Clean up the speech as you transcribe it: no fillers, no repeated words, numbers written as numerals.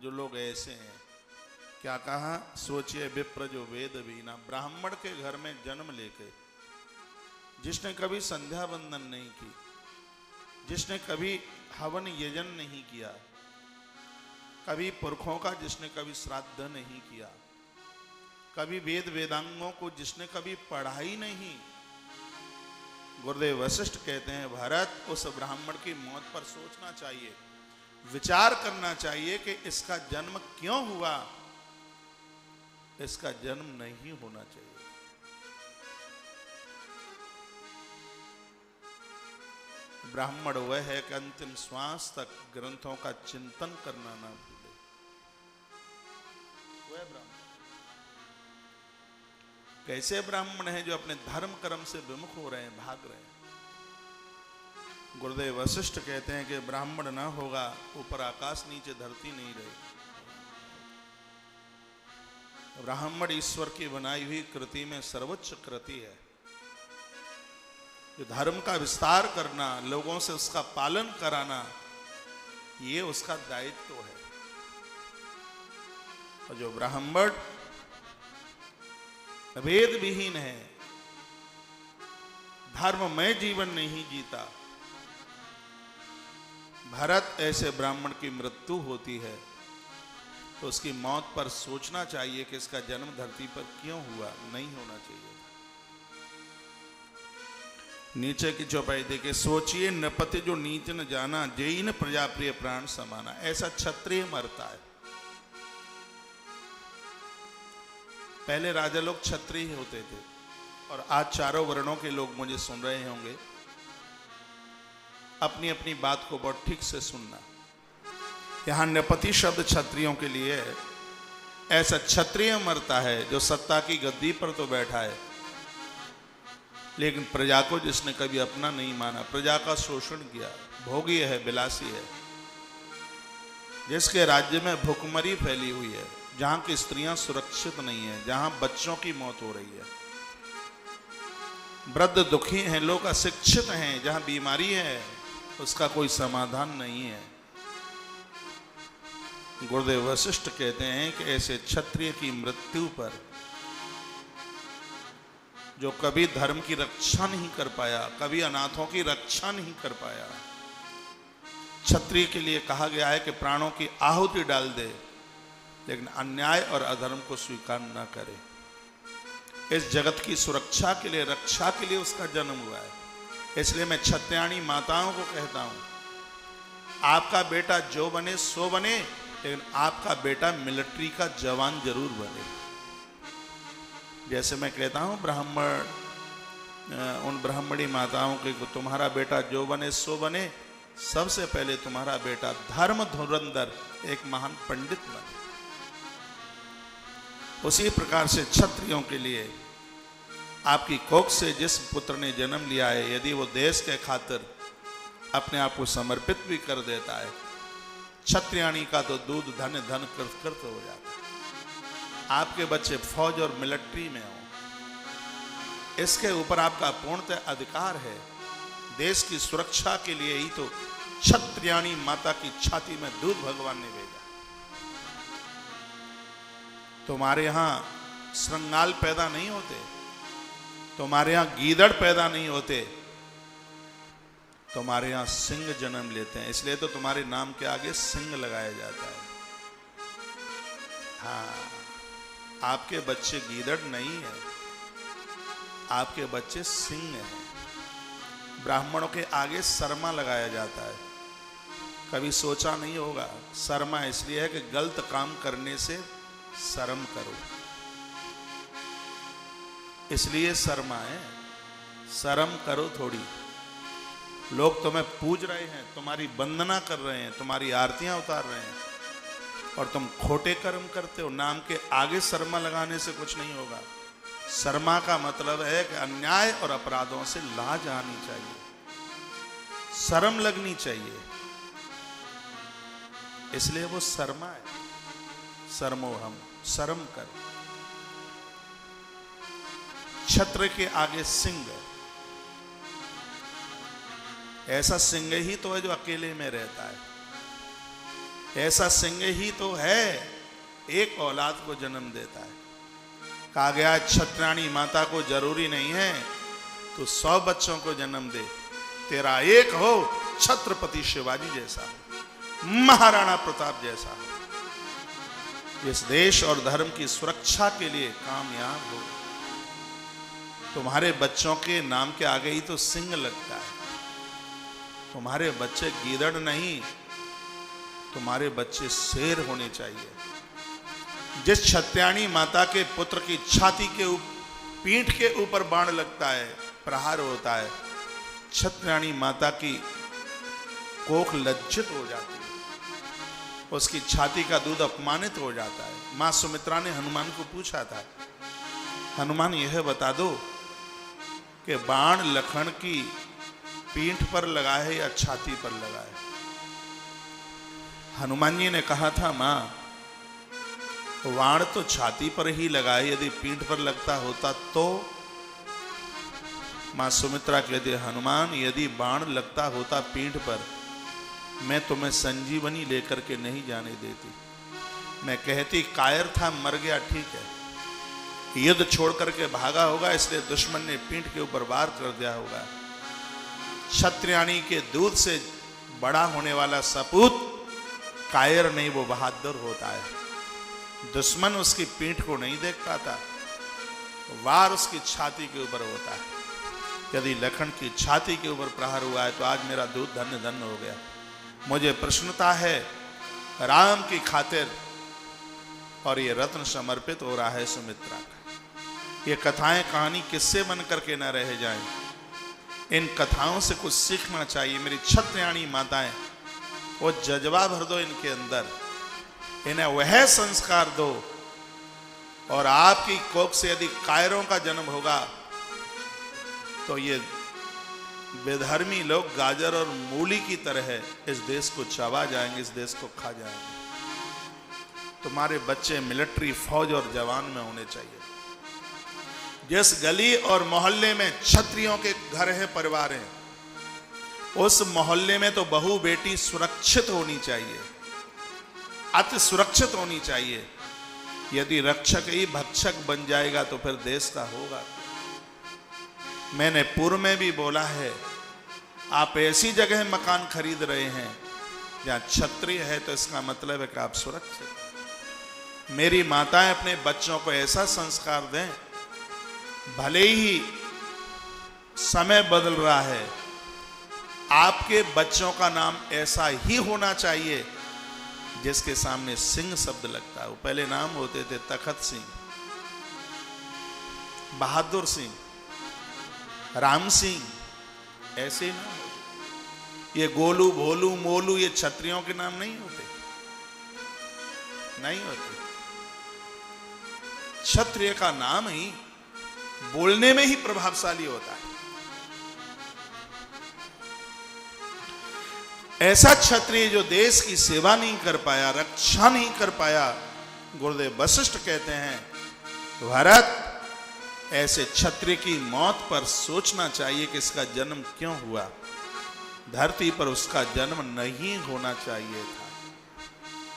जो लोग ऐसे हैं। क्या कहा? सोचिए विप्र जो वेद वीना, ब्राह्मण के घर में जन्म लेके जिसने कभी संध्या वंदन नहीं की, जिसने कभी हवन यजन नहीं किया, कभी पुरखों का जिसने कभी श्राद्ध नहीं किया, कभी वेद वेदांगों को जिसने कभी पढ़ा ही नहीं, गुरुदेव वशिष्ठ कहते हैं भरत उस ब्राह्मण की मौत पर सोचना चाहिए, विचार करना चाहिए कि इसका जन्म क्यों हुआ, इसका जन्म नहीं होना चाहिए। ब्राह्मण वह है कि अंतिम श्वास तक ग्रंथों का चिंतन करना ना भूले। वह ब्राह्मण कैसे ब्राह्मण है? जो अपने धर्म कर्म से विमुख हो रहे हैं, भाग रहे हैं। गुरुदेव वशिष्ठ कहते हैं कि ब्राह्मण ना होगा, ऊपर आकाश नीचे धरती नहीं रहेगी। ब्राह्मण ईश्वर की बनाई हुई कृति में सर्वोच्च कृति है। जो धर्म का विस्तार करना, लोगों से उसका पालन कराना, ये उसका दायित्व है। और जो ब्राह्मण वेद विहीन है, धर्ममय जीवन नहीं जीता, भरत ऐसे ब्राह्मण की मृत्यु होती है तो उसकी मौत पर सोचना चाहिए कि इसका जन्म धरती पर क्यों हुआ, नहीं होना चाहिए। नीचे की चौपाई देखे, सोचिए नृपति जो नीच न जाना, जेई न प्रजा प्रिय प्राण समाना। ऐसा क्षत्रिय मरता है। पहले राजा लोग क्षत्रिय होते थे और आज चारों वर्णों के लोग मुझे सुन रहे होंगे, अपनी अपनी बात को बहुत ठीक से सुनना। यहां नृपति शब्द क्षत्रियों के लिए है। ऐसा क्षत्रिय मरता है जो सत्ता की गद्दी पर तो बैठा है, लेकिन प्रजा को जिसने कभी अपना नहीं माना, प्रजा का शोषण किया, भोगी है, विलासी है, जिसके राज्य में भुखमरी फैली हुई है, जहां की स्त्रियां सुरक्षित नहीं है, जहां बच्चों की मौत हो रही है, वृद्ध दुखी हैं, लोग अशिक्षित हैं, जहां बीमारी है उसका कोई समाधान नहीं है। गुरुदेव वशिष्ठ कहते हैं कि ऐसे क्षत्रिय की मृत्यु पर जो कभी धर्म की रक्षा नहीं कर पाया, कभी अनाथों की रक्षा नहीं कर पाया, क्षत्रिय के लिए कहा गया है कि प्राणों की आहुति डाल दे, लेकिन अन्याय और अधर्म को स्वीकार न करे। इस जगत की सुरक्षा के लिए, रक्षा के लिए उसका जन्म हुआ है। इसलिए मैं क्षत्रियाणी माताओं को कहता हूं, आपका बेटा जो बने सो बने, लेकिन आपका बेटा मिलिट्री का जवान जरूर बने। जैसे मैं कहता हूं ब्राह्मण, उन ब्राह्मणी माताओं के, तुम्हारा बेटा जो बने सो बने, सबसे पहले तुम्हारा बेटा धर्म धुरंधर एक महान पंडित बने। उसी प्रकार से क्षत्रियों के लिए आपकी कोख से जिस पुत्र ने जन्म लिया है, यदि वो देश के खातिर अपने आप को समर्पित भी कर देता है, क्षत्रियाणी का तो दूध धन धन कृत हो जाता है। आपके बच्चे फौज और मिलिट्री में हो, इसके ऊपर आपका पूर्णतः अधिकार है। देश की सुरक्षा के लिए ही तो क्षत्रियाणी माता की छाती में दूध भगवान ने भेजा। तुम्हारे यहां श्रृंगाल पैदा नहीं होते, तुम्हारे यहां गीदड़ पैदा नहीं होते, तुम्हारे यहां सिंह जन्म लेते हैं। इसलिए तो तुम्हारे नाम के आगे सिंह लगाया जाता है। हाँ, आपके बच्चे गीदड़ नहीं है, आपके बच्चे सिंह हैं। ब्राह्मणों के आगे शर्मा लगाया जाता है। कभी सोचा नहीं होगा, शर्मा इसलिए है कि गलत काम करने से शर्म करो, इसलिए शर्मा है। शर्म करो थोड़ी। लोग तुम्हें पूज रहे हैं, तुम्हारी वंदना कर रहे हैं, तुम्हारी आरतियां उतार रहे हैं, और तुम खोटे कर्म करते हो। नाम के आगे शर्मा लगाने से कुछ नहीं होगा। शर्मा का मतलब है कि अन्याय और अपराधों से लाज आनी चाहिए, शर्म लगनी चाहिए, इसलिए वो शर्मा है। शर्मो हम, शर्म कर। छत्र के आगे सिंह, ऐसा सिंह ही तो है जो अकेले में रहता है। ऐसा सिंह ही तो है एक औलाद को जन्म देता है। कहा गया क्षत्रियाणी माता को जरूरी नहीं है तो 100 बच्चों को जन्म दे, तेरा एक हो छत्रपति शिवाजी जैसा हो, महाराणा प्रताप जैसा हो, इस देश और धर्म की सुरक्षा के लिए कामयाब हो। तुम्हारे बच्चों के नाम के आगे ही तो सिंह लगता है। तुम्हारे बच्चे गीदड़ नहीं, तुम्हारे बच्चे शेर होने चाहिए। जिस क्षत्रियाणी माता के पुत्र की छाती के पीठ के ऊपर बाण लगता है, प्रहार होता है, क्षत्रियाणी माता की कोख लज्जित हो जाती है, उसकी छाती का दूध अपमानित हो जाता है। मां सुमित्रा ने हनुमान को पूछा था, हनुमान यह बता दो कि बाण लखन की पीठ पर लगा है या छाती पर लगा है। हनुमान जी ने कहा था, मां बाण तो छाती पर ही लगा है, यदि पीठ पर लगता होता तो। मां सुमित्रा कहती, हनुमान यदि बाण लगता होता पीठ पर, मैं तुम्हें संजीवनी लेकर के नहीं जाने देती। मैं कहती कायर था, मर गया, ठीक है, युद्ध छोड़ करके भागा होगा, इसलिए दुश्मन ने पीठ के ऊपर वार कर दिया होगा। क्षत्रियाणी के दूध से बड़ा होने वाला सपूत कायर नहीं, वो बहादुर होता है। दुश्मन उसकी पीठ को नहीं देख पाता, वार उसकी छाती के ऊपर होता है। यदि लखन की छाती के ऊपर प्रहार हुआ है तो आज मेरा दूध धन्य धन्य हो गया। मुझे प्रसन्नता है राम की खातिर, और ये रत्न समर्पित हो रहा है सुमित्रा का। ये कथाएं कहानी किससे बन करके न रह जाएं, इन कथाओं से कुछ सीखना चाहिए। मेरी क्षत्रियाणी माताएं, वो जज्बा भर दो इनके अंदर, इन्हें वह संस्कार दो, और आपकी कोख से यदि कायरों का जन्म होगा तो ये बेधर्मी लोग गाजर और मूली की तरह इस देश को चबा जाएंगे, इस देश को खा जाएंगे। तुम्हारे बच्चे मिलिट्री, फौज और जवान में होने चाहिए। जिस गली और मोहल्ले में क्षत्रियों के घर है, परिवार है, उस मोहल्ले में तो बहू बेटी सुरक्षित होनी चाहिए, अति सुरक्षित होनी चाहिए। यदि रक्षक ही भक्षक बन जाएगा तो फिर देश का होगा। मैंने पूर्व में भी बोला है, आप ऐसी जगह मकान खरीद रहे हैं जहां क्षत्रिय है, तो इसका मतलब है कि आप सुरक्षित। मेरी माताएं अपने बच्चों को ऐसा संस्कार दें, भले ही समय बदल रहा है, आपके बच्चों का नाम ऐसा ही होना चाहिए जिसके सामने सिंह शब्द लगता है। वो पहले नाम होते थे तखत सिंह, बहादुर सिंह, राम सिंह, ऐसे नाम होते। ये गोलू, भोलू, मोलू, ये क्षत्रियों के नाम नहीं होते, नहीं होते। क्षत्रिय का नाम ही बोलने में ही प्रभावशाली होता है। ऐसा क्षत्रिय जो देश की सेवा नहीं कर पाया, रक्षा नहीं कर पाया, गुरुदेव वशिष्ठ कहते हैं, भरत ऐसे क्षत्रिय की मौत पर सोचना चाहिए कि इसका जन्म क्यों हुआ। धरती पर उसका जन्म नहीं होना चाहिए था।